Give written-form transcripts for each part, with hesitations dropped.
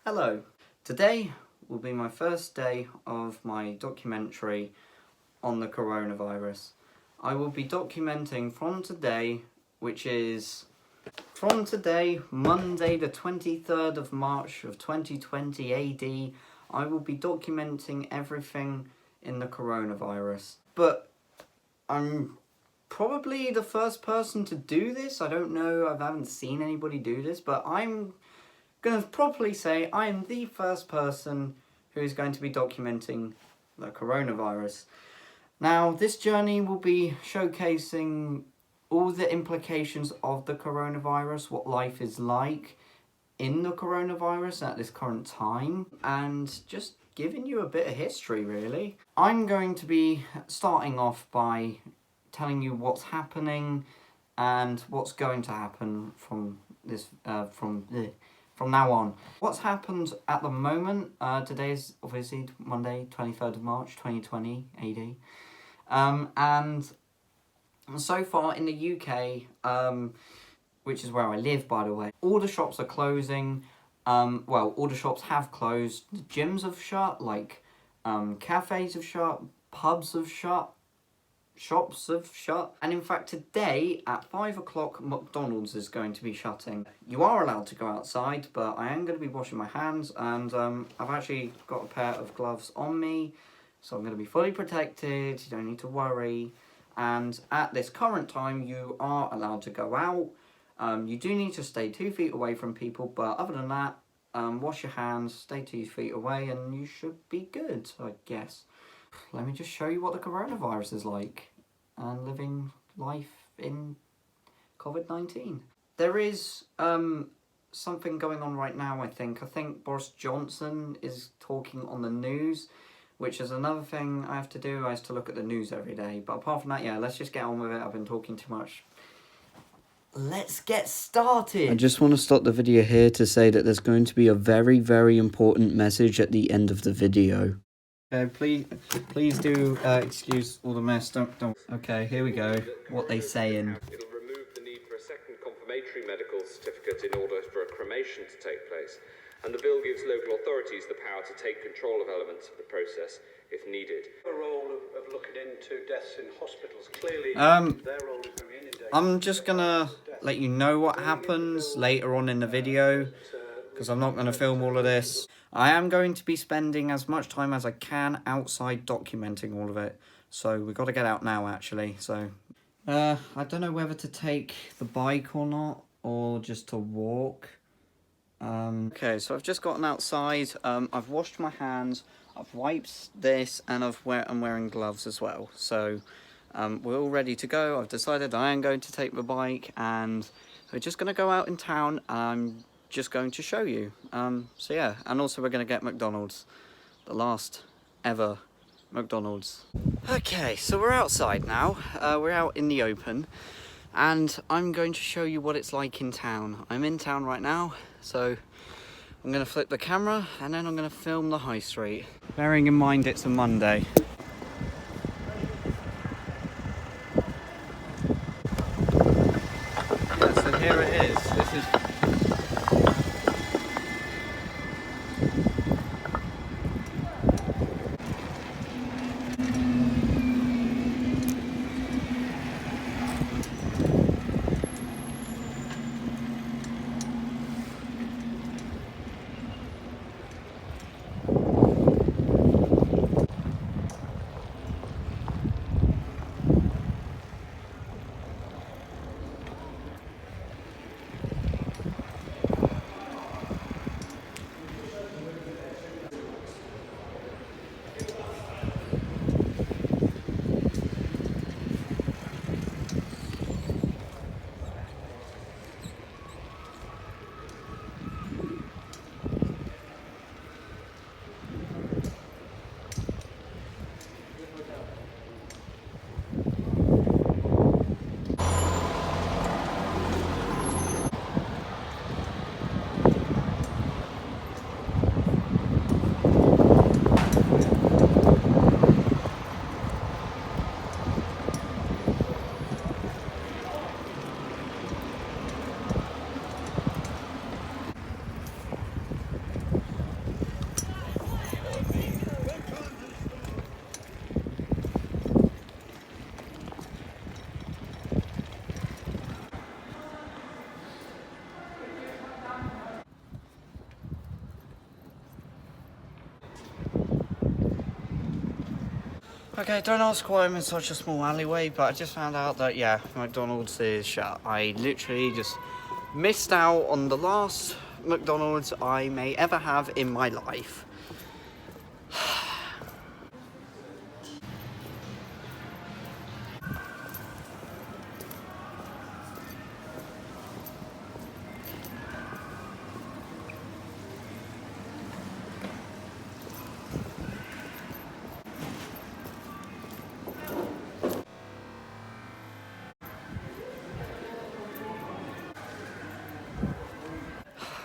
Hello. Today will be my first day of my documentary on the coronavirus. I will be documenting from today, which is from today, Monday the 23rd of March of 2020 AD. I will be documenting everything in the coronavirus. But I'm probably the first person to do this. I don't know, I haven't seen anybody do this, but I'm going to properly say I am the first person who is going to be documenting the coronavirus. Now, this journey will be showcasing all the implications of the coronavirus, what life is like in the coronavirus at this current time, and just giving you a bit of history, really. I'm going to be starting off by telling you what's happening and what's going to happen from now on. What's happened at the moment, today is obviously Monday, 23rd of March, 2020 AD. And so far in the UK, which is where I live, by the way, all the shops are closing. Well, all the shops have closed. The gyms have shut, like cafes have shut, pubs have shut, shops have shut, and in fact today at 5 o'clock McDonald's is going to be shutting. You are allowed to go outside, but I am going to be washing my hands, and I've actually got a pair of gloves on me, so I'm going to be fully protected. You don't need to worry. And at this current time you are allowed to go out. You do need to stay 2 feet away from people, but other than that, wash your hands, stay 2 feet away, and you should be good, I guess. Let me just show you what the coronavirus is like and living life in COVID-19. There is something going on right now, I think. Boris Johnson is talking on the news, which is another thing I have to do. I have to look at the news every day. But apart from that, yeah, let's just get on with it. I've been talking too much. Let's get started. I just want to stop the video here to say that there's going to be a very, very important message at the end of the video. Please do excuse all the mess. Don't. Okay, here we go. What they saying. It'll remove the need for a second confirmatory medical certificate in order for a cremation to take place, and the bill gives local authorities the power to take control of elements of the process if needed. The role of looking into deaths in hospitals, clearly their role is going to be inundated. I'm just gonna let you know what happens later on in the video, because I'm not going to film all of this. I am going to be spending as much time as I can outside documenting all of it. So we've got to get out now, actually. So I don't know whether to take the bike or not, or just to walk. Okay, so I've just gotten outside. I've washed my hands. I've wiped this, and I'm wearing gloves as well. So we're all ready to go. I've decided I am going to take the bike, and we're just going to go out in town. I'm just going to show you. So yeah, and also we're going to get McDonald's, the last ever McDonald's. Okay, so we're outside now. We're out in the open, and I'm going to show you what it's like in town. I'm in town right now, so I'm going to flip the camera and then I'm going to film the high street. Bearing in mind it's a Monday. Yeah, so here it is. This is Okay, don't ask why I'm in such a small alleyway, but I just found out that, yeah, McDonald's is shut. I literally just missed out on the last McDonald's I may ever have in my life.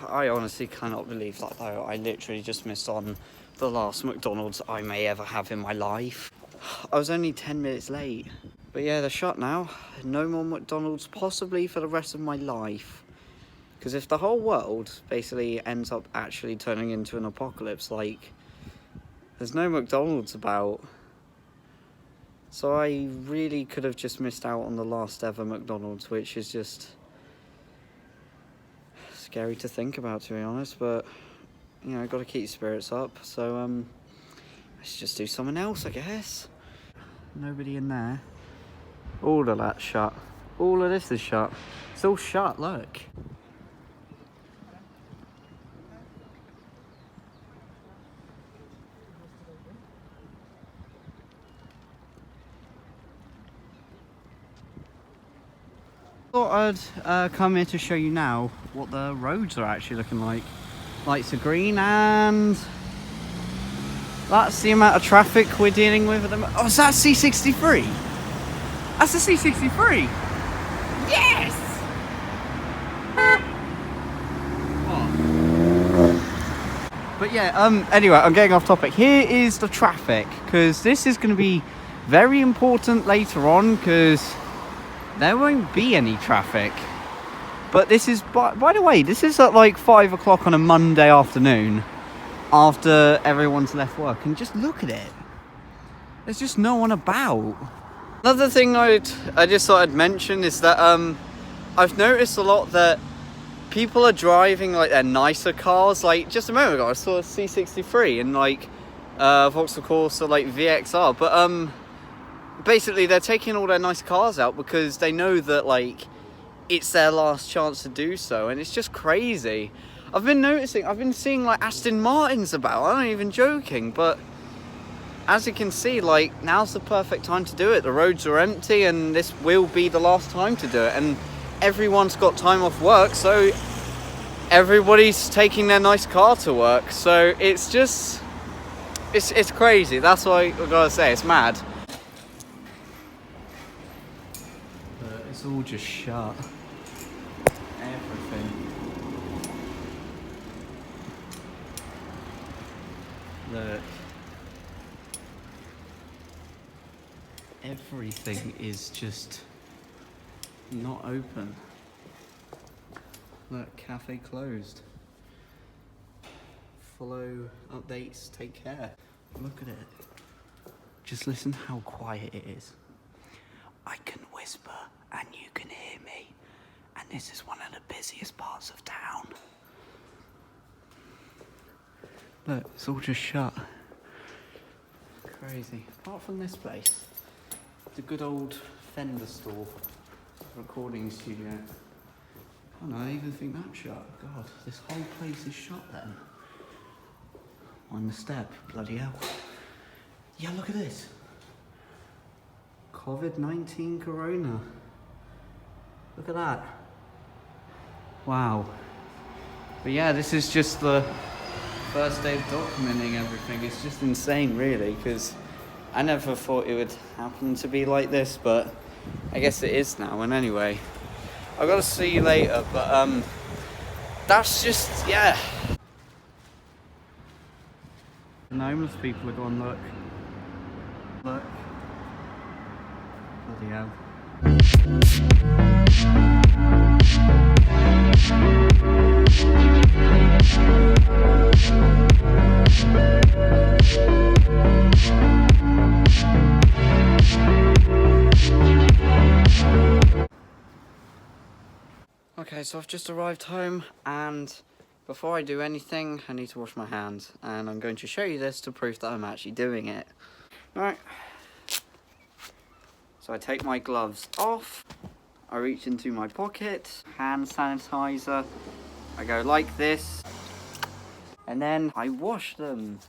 I honestly cannot believe that though. I literally just missed on the last McDonald's I may ever have in my life. I was only 10 minutes late. But yeah, they're shut now. No more McDonald's, possibly for the rest of my life. Because if the whole world basically ends up actually turning into an apocalypse, like, there's no McDonald's about. So I really could have just missed out on the last ever McDonald's, which is just scary to think about, to be honest, but you know, got to keep your spirits up. So let's just do something else, I guess. Nobody in there. All of that's shut. All of this is shut. It's all shut, look. Thought I'd come here to show you now what the roads are actually looking like. Lights are green, and that's the amount of traffic we're dealing with at the moment. Oh, is that C63? That's the C63! Yes! What? But yeah, anyway, I'm getting off topic. Here is the traffic, because this is going to be very important later on, because there won't be any traffic. But this is, by the way, this is at like 5 o'clock on a Monday afternoon after everyone's left work, and just look at it. There's just no one about. Another thing I just thought I'd mention is that I've noticed a lot that people are driving like their nicer cars. Like just a moment ago I saw a C63 and like Vauxhall Corsa, like VXR, but basically they're taking all their nice cars out because they know that like it's their last chance to do so, and it's just crazy. I've been seeing like Aston Martins about, I'm not even joking, but as you can see, like, now's the perfect time to do it. The roads are empty and this will be the last time to do it, and everyone's got time off work, so everybody's taking their nice car to work. So it's just, it's crazy. That's what I gotta say, it's mad. But it's all just shut. Everything. Look. Everything is just not open. Look, cafe closed. Follow updates, take care. Look at it. Just listen how quiet it is. I can whisper and you can hear me. And this is one of the busiest parts of town. Look, it's all just shut. Crazy. Apart from this place. The good old Fender store, recording studio. Oh no, I even think that's shut. God, this whole place is shut then. On the step, bloody hell. Yeah, look at this. COVID-19 Corona. Look at that. Wow. But yeah, this is just the first day of documenting everything. It's just insane, really, because I never thought it would happen to be like this, but I guess it is now. And anyway, I've got to see you later, but that's just, yeah. The homeless people are gone, look. Look. Bloody hell. Okay, so I've just arrived home, and before I do anything, I need to wash my hands, and I'm going to show you this to prove that I'm actually doing it. Alright, So I take my gloves off, I reach into my pocket, hand sanitizer, I go like this, and then I wash them.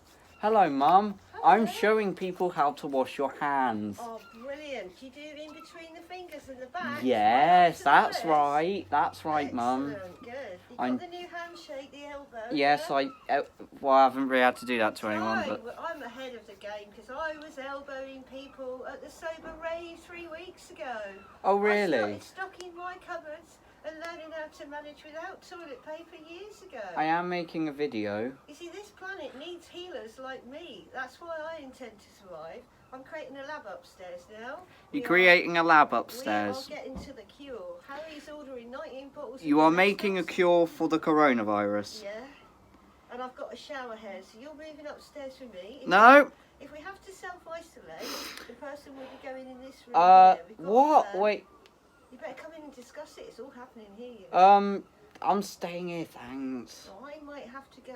Hello, Mum. I'm showing people how to wash your hands. Oh, brilliant. Do you do it in between the fingers and the back? Yes, Right that's after the wrist? right. That's right, Mum. Excellent, good. You I'm- got the new handshake, the elbow? Yes, yeah? well, I haven't really had to do that to anyone, Right, but well, I'm ahead of the game because I was elbowing people at the Sober Rave 3 weeks ago. oh I really? started stocking my cupboards and learning how to manage without toilet paper years ago. I am making a video. You see, this planet needs healers like me. That's why I intend to survive. I'm creating a lab upstairs now. You're We are- creating a lab We upstairs. are getting to the cure. Harry's ordering 19 bottles. You of are Nestos. making a cure for the coronavirus. Yeah. And I've got a shower head, so you're moving upstairs with me. No. If we have to self-isolate, the person will be going in this room. here. We've got What? a- Wait. You better come in and discuss it. It's all happening here. You know. I'm staying here, thanks. So I might have to go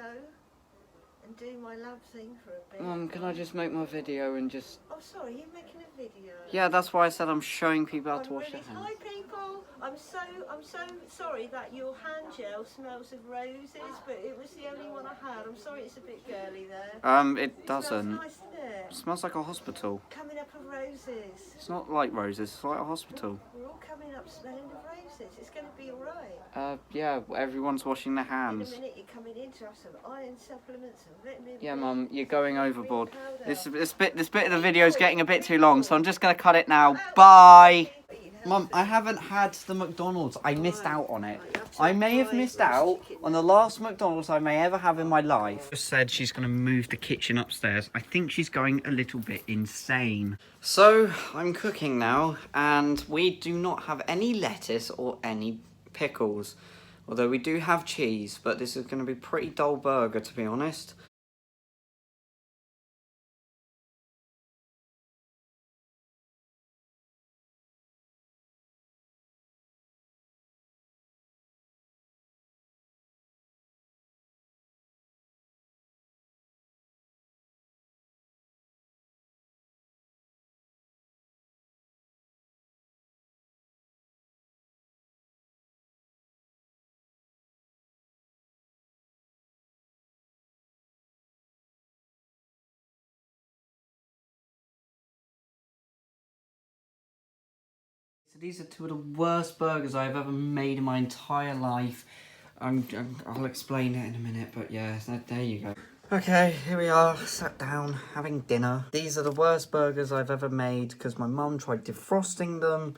and do my lab thing for a bit. Mum, can I just make my video and just... Oh, sorry, you're making a video. Yeah, that's why I said I'm showing people how I'm to wash really... their hands. Hi, people. I'm so sorry that your hand gel smells of roses, but it was the only one I had. I'm sorry it's a bit girly there. It doesn't. Smells nice, doesn't It it? smells like a hospital. Coming up of roses. It's not like roses, it's like a hospital. We're all coming up smelling of roses. It's going to be all right. Yeah, everyone's washing their In a hands. minute, you're coming in to have some iron supplements and vitamin Yeah, B, Mum, you're going green overboard. powder. This bit of the video is getting a bit too long, so I'm just gonna cut it now. Bye. Mum, I haven't had the McDonald's. I missed out on it. I may have missed out on the last McDonald's I may ever have in my life. Just said she's going to move the kitchen upstairs. I think she's going a little bit insane. So, I'm cooking now, and we do not have any lettuce or any pickles. Although we do have cheese, but this is going to be a pretty dull burger, to be honest. So these are two of the worst burgers I've ever made in my entire life. I'll explain it in a minute, but yeah, so there you go. Okay, here we are, sat down, having dinner. These are the worst burgers I've ever made because my mum tried defrosting them.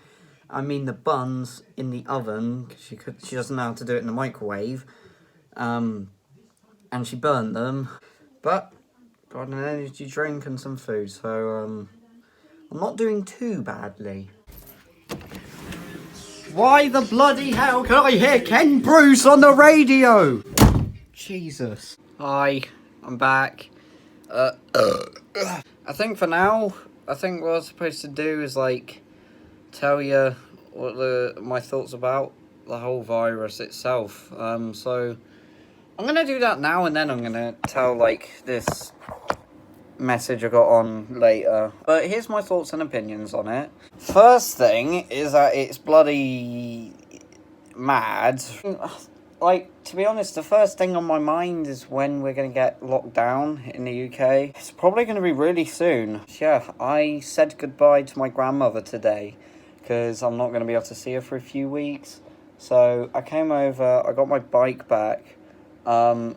I mean the buns in the oven, because she doesn't know how to do it in the microwave. And she burnt them. But got an energy drink and some food, so I'm not doing too badly. Why the bloody hell can I hear Ken Bruce on the radio? Jesus. Hi, I'm back. I think for now, what I'm supposed to do is like tell you what my thoughts about the whole virus itself. So I'm gonna do that now, and then I'm gonna tell like this message I got on later. But here's my thoughts and opinions on it. First thing is that it's bloody mad. Like, to be honest, the first thing on my mind is when we're going to get locked down in the UK. It's probably going to be really soon. Yeah, I said goodbye to my grandmother today because I'm not going to be able to see her for a few weeks. So I came over, I got my bike back, and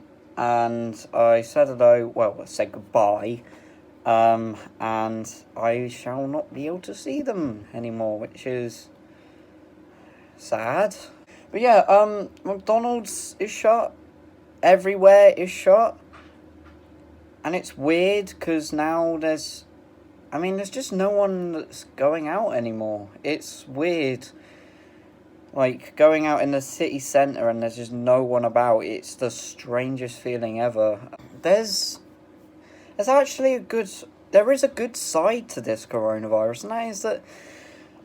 I said hello, well, I said goodbye, and I shall not be able to see them anymore, which is sad. But yeah, McDonald's is shut, everywhere is shut, and it's weird, because now there's just no one that's going out anymore. It's weird. Like, going out in the city centre and there's just no one about, it's the strangest feeling ever. There's actually there is a good side to this coronavirus, and that is that,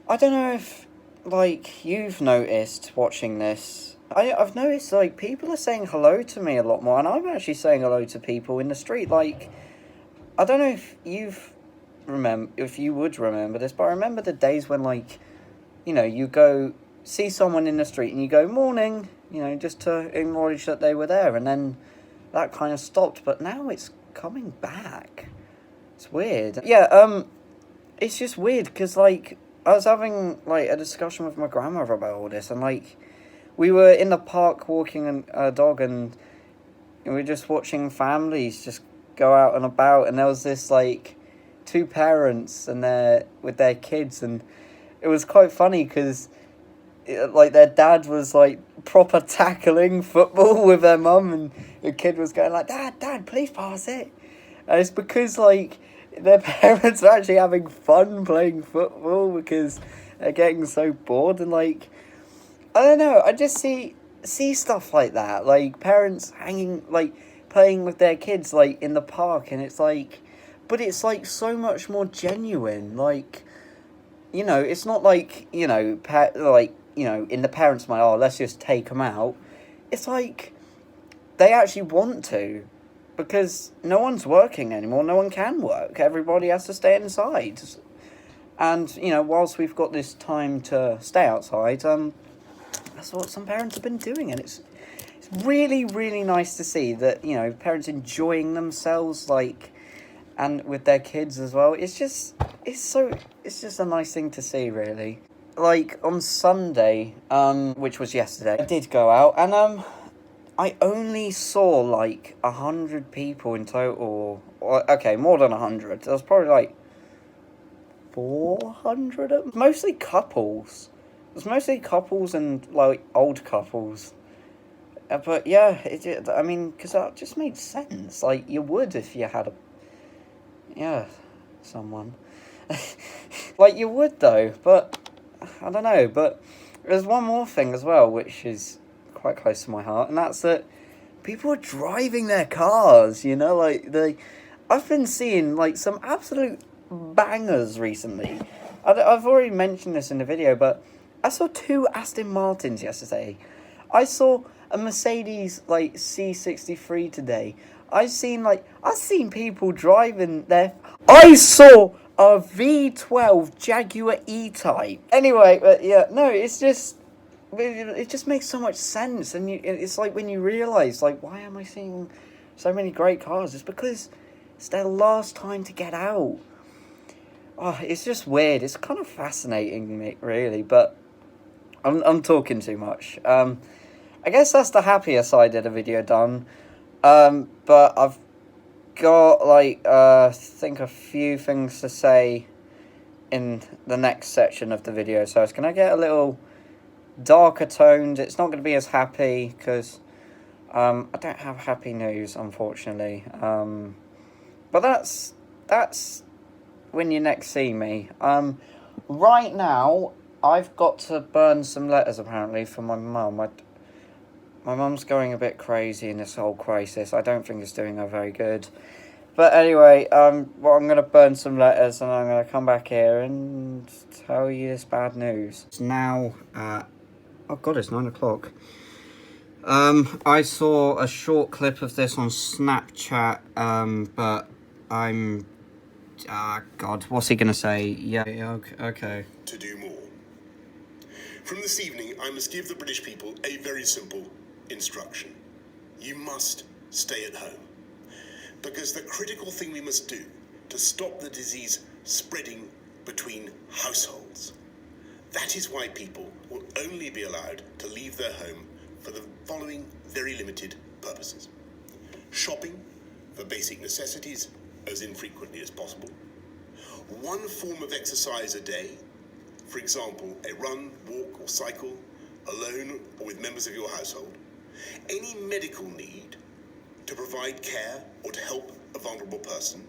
I don't know if, like, you've noticed watching this, I've noticed, like, people are saying hello to me a lot more, and I'm actually saying hello to people in the street, like, I don't know if you've remember this, but I remember the days when, like, you know, you go see someone in the street and you go, morning, you know, just to acknowledge that they were there, and then that kind of stopped, but now it's coming back. It's weird. Yeah, it's just weird, because, like, I was having, like, a discussion with my grandmother about all this, and, like, we were in the park walking a dog, and we were just watching families just go out and about, and there was this, like, two parents and with their kids, and it was quite funny, because, like, their dad was, like, proper tackling football with their mum, and the kid was going like, Dad, please pass it. And it's because, like, their parents are actually having fun playing football because they're getting so bored, and, like, I don't know, I just see stuff like that, like, parents hanging, like, playing with their kids, like, in the park, and it's like, but it's, like, so much more genuine, like, you know, it's not like, you know, you know, in the parents' mind, oh, let's just take them out. It's like, they actually want to, because no one's working anymore, no one can work, everybody has to stay inside. And, you know, whilst we've got this time to stay outside, that's what some parents have been doing, and it's really, really nice to see that, you know, parents enjoying themselves, like, and with their kids as well. It's just a nice thing to see, really. Like, on Sunday, which was yesterday, I did go out, and, I only saw, like, 100 people in total. Okay, more than 100. There was probably, like, 400 of them. Mostly couples. It was mostly couples and, like, old couples. But, yeah, I mean, because that just made sense. Like, you would if you had someone. Like, you would, though, but, I don't know. But there's one more thing as well, which is quite close to my heart, and that's that people are driving their cars, you know, like, I've been seeing, like, some absolute bangers recently. I've already mentioned this in the video, but I saw 2 Aston Martins yesterday. I saw a Mercedes, like, C63 today. I've seen people driving I saw a V12 Jaguar E-Type. Anyway, but yeah, no, it just makes so much sense, and it's like when you realise, like, why am I seeing so many great cars? It's because it's their last time to get out. Oh, it's just weird. It's kind of fascinating, really, but I'm talking too much. I guess that's the happier side of the video done. But I've got, like, I think a few things to say in the next section of the video, so it's going to get a little darker toned. It's not going to be as happy, because I don't have happy news, unfortunately. But that's when you next see me. Right now, I've got to burn some letters, apparently, for my mum. My mum's going a bit crazy in this whole crisis. I don't think it's doing her very good. But anyway, well, I'm going to burn some letters, and I'm going to come back here and tell you this bad news. It's now, oh god, it's 9 o'clock. I saw a short clip of this on Snapchat, but I'm, god, what's he going to say? Yeah, okay. To do more. From this evening, I must give the British people a very simple instruction. You must stay at home. Because the critical thing we must do to stop the disease spreading between households, that is why people will only be allowed to leave their home for the following very limited purposes. Shopping for basic necessities as infrequently as possible. One form of exercise a day, for example, a run, walk or cycle, alone or with members of your household. Any medical need to provide care or to help a vulnerable person,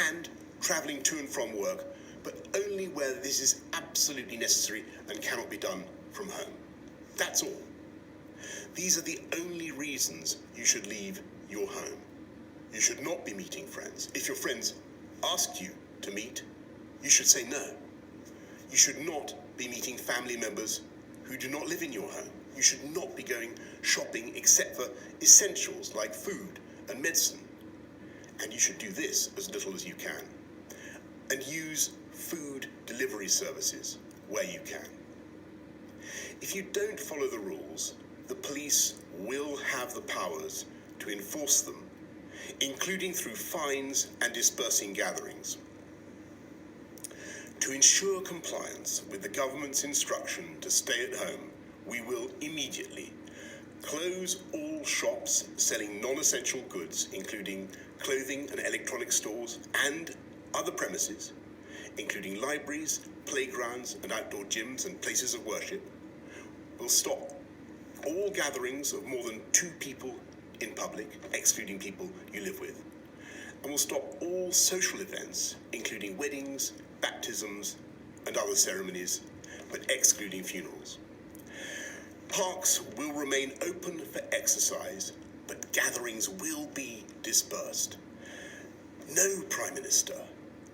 and travelling to and from work, but only where this is absolutely necessary and cannot be done from home. That's all. These are the only reasons you should leave your home. You should not be meeting friends. If your friends ask you to meet, you should say no. You should not be meeting family members who do not live in your home. You should not be going shopping except for essentials like food and medicine. And you should do this as little as you can. and use food delivery services where you can. If you don't follow the rules, the police will have the powers to enforce them, including through fines and dispersing gatherings. To ensure compliance with the government's instruction to stay at home, we will immediately close all shops selling non-essential goods, including clothing and electronic stores, and other premises, including libraries, playgrounds and outdoor gyms and places of worship. We'll stop all gatherings of more than 2 people in public, excluding people you live with. And we'll stop all social events, including weddings, baptisms and other ceremonies, but excluding funerals. Parks will remain open for exercise, but gatherings will be dispersed. No Prime Minister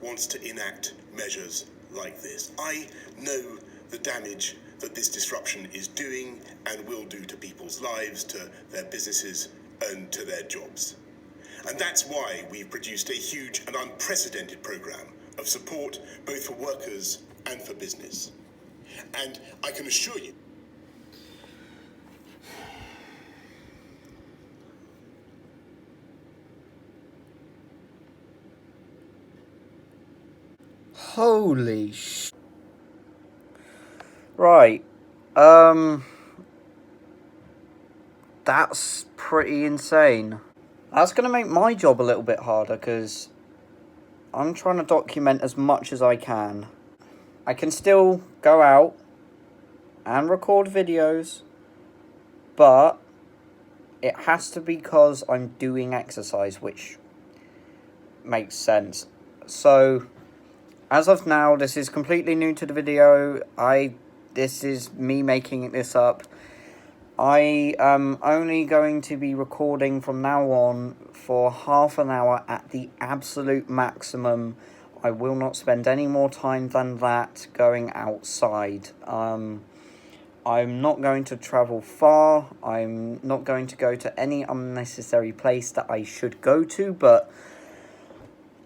wants to enact measures like this. I know the damage that this disruption is doing and will do to people's lives, to their businesses and to their jobs. And that's why we've produced a huge and unprecedented programme of support both for workers and for business. And I can assure you, Holy sh... Right. That's pretty insane. That's going to make my job a little bit harder, because I'm trying to document as much as I can. I can still go out and record videos, but it has to be because I'm doing exercise, which makes sense. So, as of now, this is completely new to the video. This is me making this up. I am only going to be recording from now on for half an hour at the absolute maximum. I will not spend any more time than that going outside. I'm not going to travel far. I'm not going to go to any unnecessary place that I should go to, but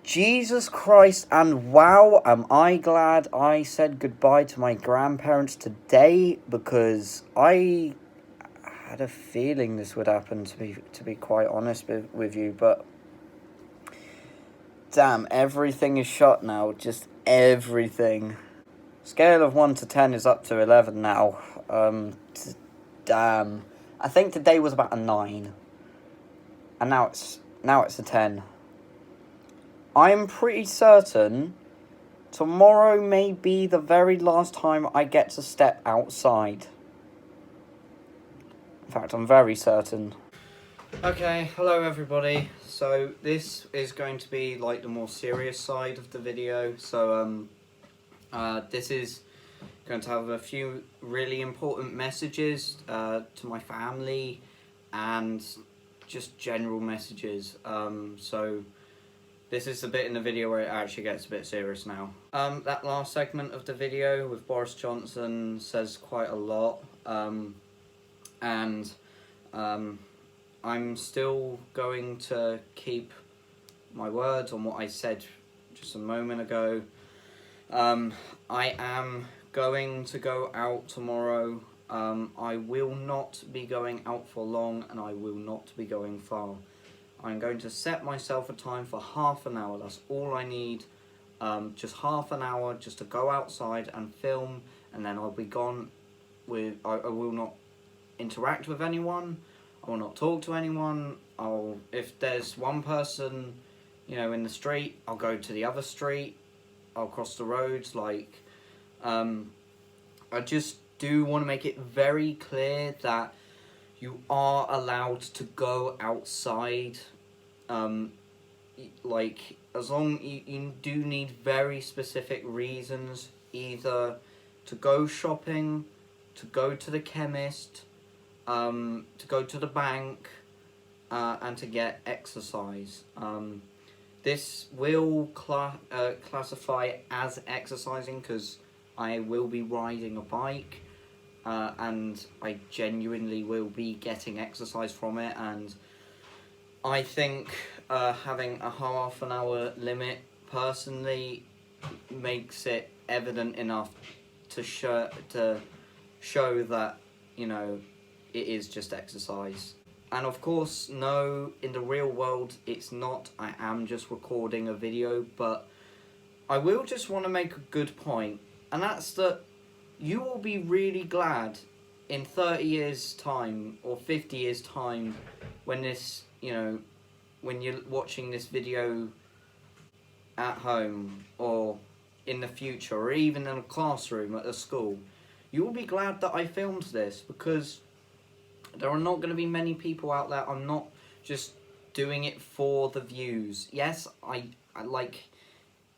Jesus Christ, and wow, am I glad I said goodbye to my grandparents today, because I had a feeling this would happen, to be quite honest with you, but damn, everything is shut now, just everything. Scale of 1 to 10 is up to 11 now. Damn. I think today was about a 9. And now it's a 10. I'm pretty certain tomorrow may be the very last time I get to step outside. In fact, I'm very certain. Okay, hello everybody. So this is going to be like the more serious side of the video. So this is going to have a few really important messages to my family and just general messages. So this is the bit in the video where it actually gets a bit serious now. That last segment of the video with Boris Johnson says quite a lot. And I'm still going to keep my words on what I said just a moment ago. I am going to go out tomorrow. I will not be going out for long, and I will not be going far. I'm going to set myself a time for half an hour. That's all I need. Just half an hour just to go outside and film, and then I'll be gone. I will not interact with anyone. I will not talk to anyone. If there's one person, in the street, I'll go to the other street. I'll cross the roads. I just do want to make it very clear that you are allowed to go outside. As long you do need very specific reasons, either to go shopping, to go to the chemist, to go to the bank, and to get exercise. This will classify as exercising because I will be riding a bike, and I genuinely will be getting exercise from it, and I think having a half an hour limit personally makes it evident enough to show that, you know, it is just exercise. And of course, no, in the real world, it's not. I am just recording a video, but I will just want to make a good point, and that's that you will be really glad in 30 years' time or 50 years' time when this, you know, when you're watching this video at home or in the future or even in a classroom at a school, you will be glad that I filmed this, because there are not going to be many people out there. I'm not just doing it for the views. Yes, I like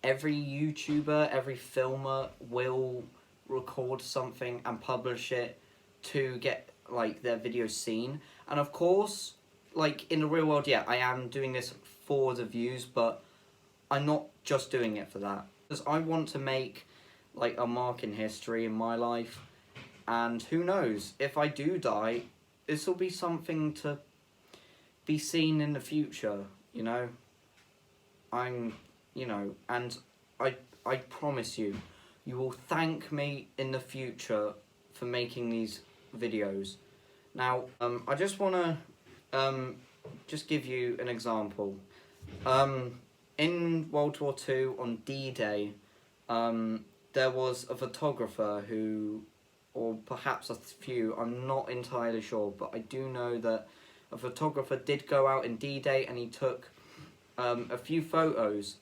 every YouTuber, every filmer will record something and publish it to get like their videos seen. And of course, like in the real world, yeah, I am doing this for the views, but I'm not just doing it for that. Because I want to make like a mark in history in my life, and who knows, if I do die, this will be something to be seen in the future, you know. You know, and I promise you, you will thank me in the future for making these videos. Now, I just want to just give you an example. In World War II, on D-Day, there was a photographer who, or perhaps a few, I'm not entirely sure, but I do know that a photographer did go out in D-Day and he took a few photos.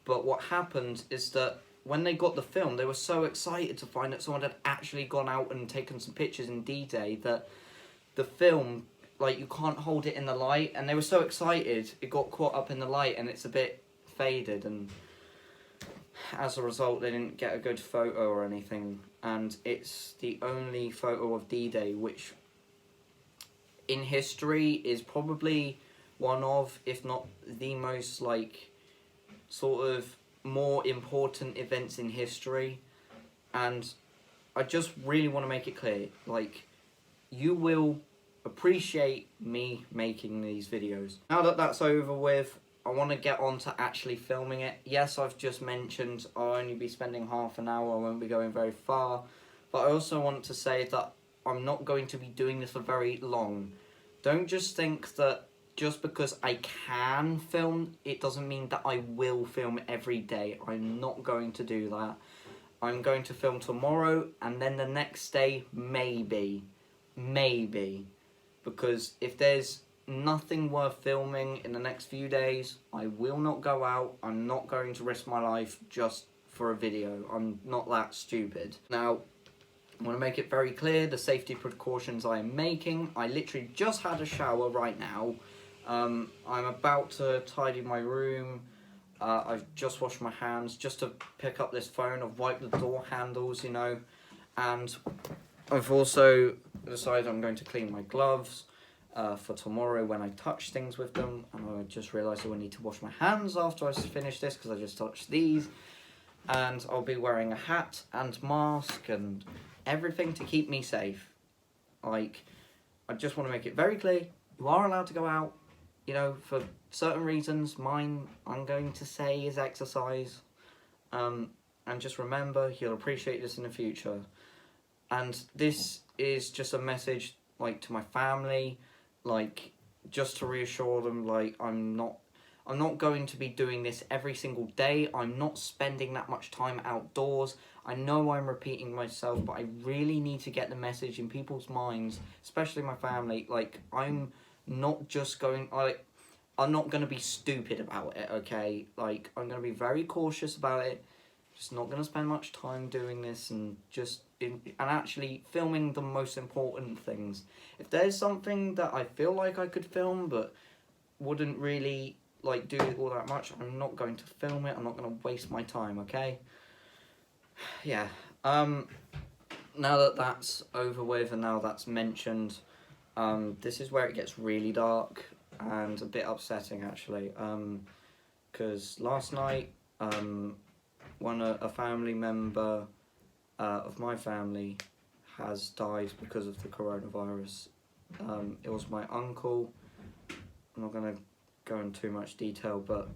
But what happened is that when they got the film, they were so excited to find that someone had actually gone out and taken some pictures in D-Day that the film, like, you can't hold it in the light, and they were so excited it got caught up in the light and it's a bit faded, and as a result they didn't get a good photo or anything. And it's the only photo of D-Day which in history is probably one of, if not the most, like, sort of more important events in history. And I just really want to make it clear, like, you will appreciate me making these videos. Now that that's over with, I want to get on to actually filming it. Yes, I've just mentioned I'll only be spending half an hour, I won't be going very far, but I also want to say that I'm not going to be doing this for very long. Don't just think that just because I can film, it doesn't mean that I will film every day. I'm not going to do that. I'm going to film tomorrow, and then the next day, maybe. Because if there's nothing worth filming in the next few days, I will not go out. I'm not going to risk my life just for a video. I'm not that stupid. Now, I want to make it very clear the safety precautions I am making. I literally just had a shower right now. I'm about to tidy my room. I've just washed my hands just to pick up this phone. I've wiped the door handles, you know, and I've also decided I'm going to clean my gloves for tomorrow when I touch things with them. And I just realised I will need to wash my hands after I finish this because I just touched these. And I'll be wearing a hat and mask and everything to keep me safe. Like, I just want to make it very clear, you are allowed to go out, you know, for certain reasons. Mine, I'm going to say, is exercise. And just remember, you'll appreciate this in the future. And this is just a message, like, to my family, like, just to reassure them, like, I'm not going to be doing this every single day. I'm not spending that much time outdoors. I know I'm repeating myself, but I really need to get the message in people's minds, especially my family. Like, I'm not just going, I'm not going to be stupid about it, okay? Like, I'm going to be very cautious about it. Just not going to spend much time doing this, and actually filming the most important things. If there's something that I feel like I could film but wouldn't really, like, do it all that much, I'm not going to film it. I'm not going to waste my time, okay? Yeah. Now that that's over with and now that's mentioned, this is where it gets really dark and a bit upsetting, actually. Because last night, a family member of my family has died because of the coronavirus. It was my uncle. I'm not going to go into too much detail, but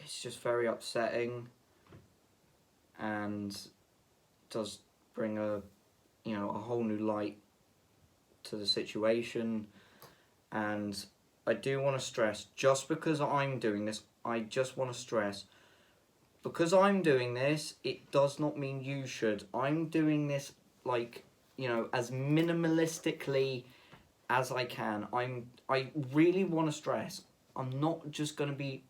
it's just very upsetting, and does bring a whole new light to the situation. And I do want to stress, just because I'm doing this, I just want to stress, because I'm doing this, it does not mean you should. I'm doing this, like, as minimalistically as I can. I really want to stress, I'm not just going to be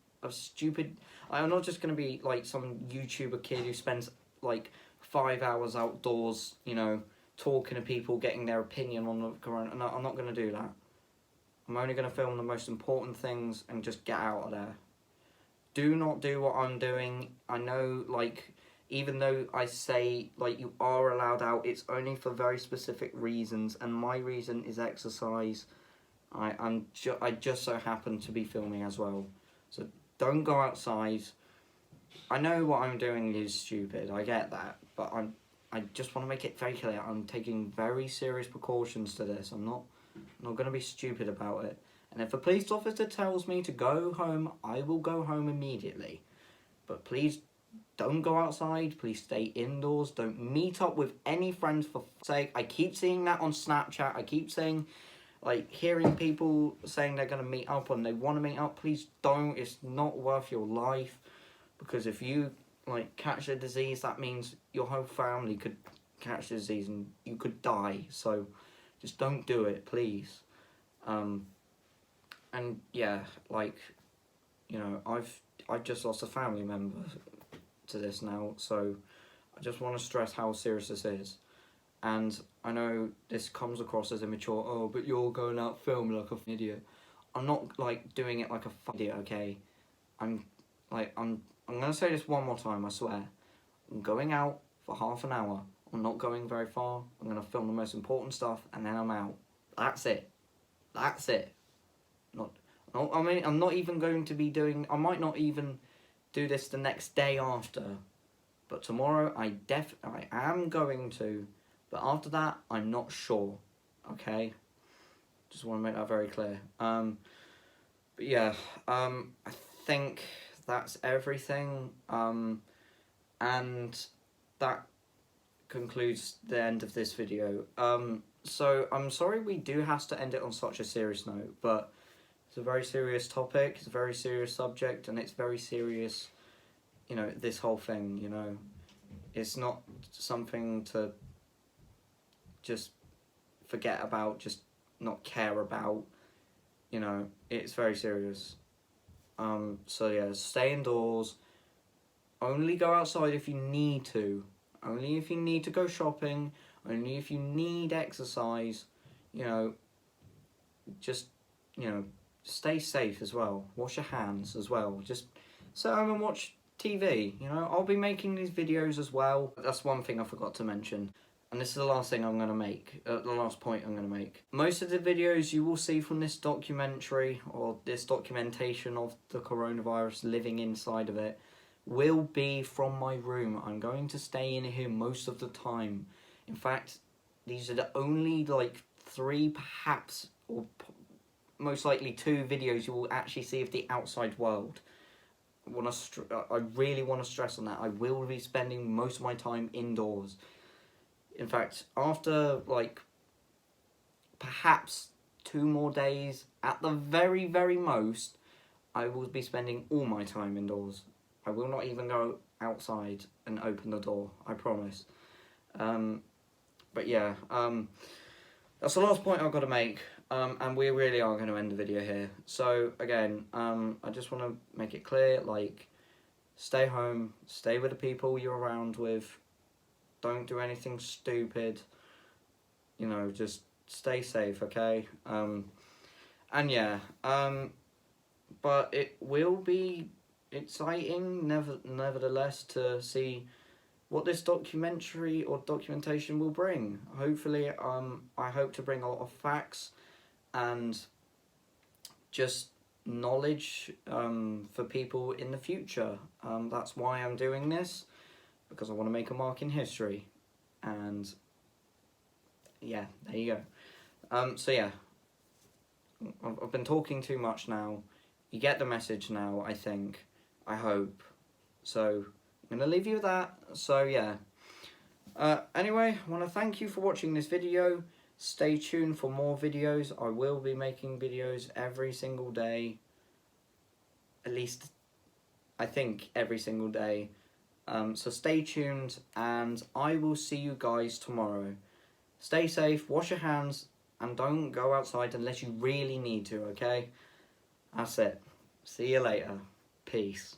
I'm not just going to be like some YouTuber kid who spends like 5 hours outdoors, talking to people, getting their opinion on the corona. No, I'm not going to do that. I'm only going to film the most important things and just get out of there. Do not do what I'm doing. I know, like, even though I say, like, you are allowed out, it's only for very specific reasons, and my reason is exercise. I just so happen to be filming as well. So don't go outside. I know what I'm doing is stupid, I get that, but I just want to make it very clear, I'm taking very serious precautions to this. I'm not going to be stupid about it. And if a police officer tells me to go home, I will go home immediately. But please don't go outside. Please stay indoors. Don't meet up with any friends for sake. I keep seeing that on Snapchat. I keep saying, like, hearing people saying they're going to meet up and they want to meet up. Please don't. It's not worth your life. Because if you, like, catch a disease, that means your whole family could catch the disease and you could die. So just don't do it, please. And yeah, like, I've just lost a family member to this now, so I just want to stress how serious this is. And I know this comes across as immature. Oh, but you're going out filming like an idiot. I'm not, like, doing it like a idiot, okay? I'm gonna say this one more time, I swear. I'm going out for half an hour. I'm not going very far. I'm gonna film the most important stuff, and then I'm out. That's it. That's it. I'm not even going to be doing... I might not even do this the next day after. But tomorrow, I am going to. But after that, I'm not sure. Okay? Just want to make that very clear. But yeah, I think that's everything. And that concludes the end of this video. So I'm sorry we do have to end it on such a serious note, but it's a very serious topic, it's a very serious subject, and it's very serious, this whole thing, It's not something to just forget about, just not care about, it's very serious. So yeah, stay indoors, only go outside if you need to, only if you need to go shopping, only if you need exercise, just, stay safe as well. Wash your hands as well. Just sit home and watch TV, I'll be making these videos as well. That's one thing I forgot to mention. And this is the last thing I'm going to make, the last point I'm going to make. Most of the videos you will see from this documentary, or this documentation of the coronavirus living inside of it, will be from my room. I'm going to stay in here most of the time. In fact, these are the only, like, 3 perhaps, or most likely 2 videos you will actually see of the outside world. I really want to stress on that. I will be spending most of my time indoors. In fact, after, like, perhaps 2 more days, at the very, very most, I will be spending all my time indoors. I will not even go outside and open the door, I promise. But yeah, that's the last point I've got to make. And we really are going to end the video here. So again, I just want to make it clear, like, stay home, stay with the people you're around with, don't do anything stupid, just stay safe, okay? And yeah, but it will be exciting, nevertheless, to see what this documentary or documentation will bring. Hopefully, I hope to bring a lot of facts and just knowledge for people in the future. That's why I'm doing this, because I want to make a mark in history. And yeah, there you go. So yeah, I've been talking too much now. You get the message now, I think. I hope. So I'm going to leave you with that. So yeah. Anyway, I want to thank you for watching this video. Stay tuned for more videos. I will be making videos every single day. At least, I think, every single day. So stay tuned, and I will see you guys tomorrow. Stay safe, wash your hands, and don't go outside unless you really need to, okay? That's it. See you later. Peace.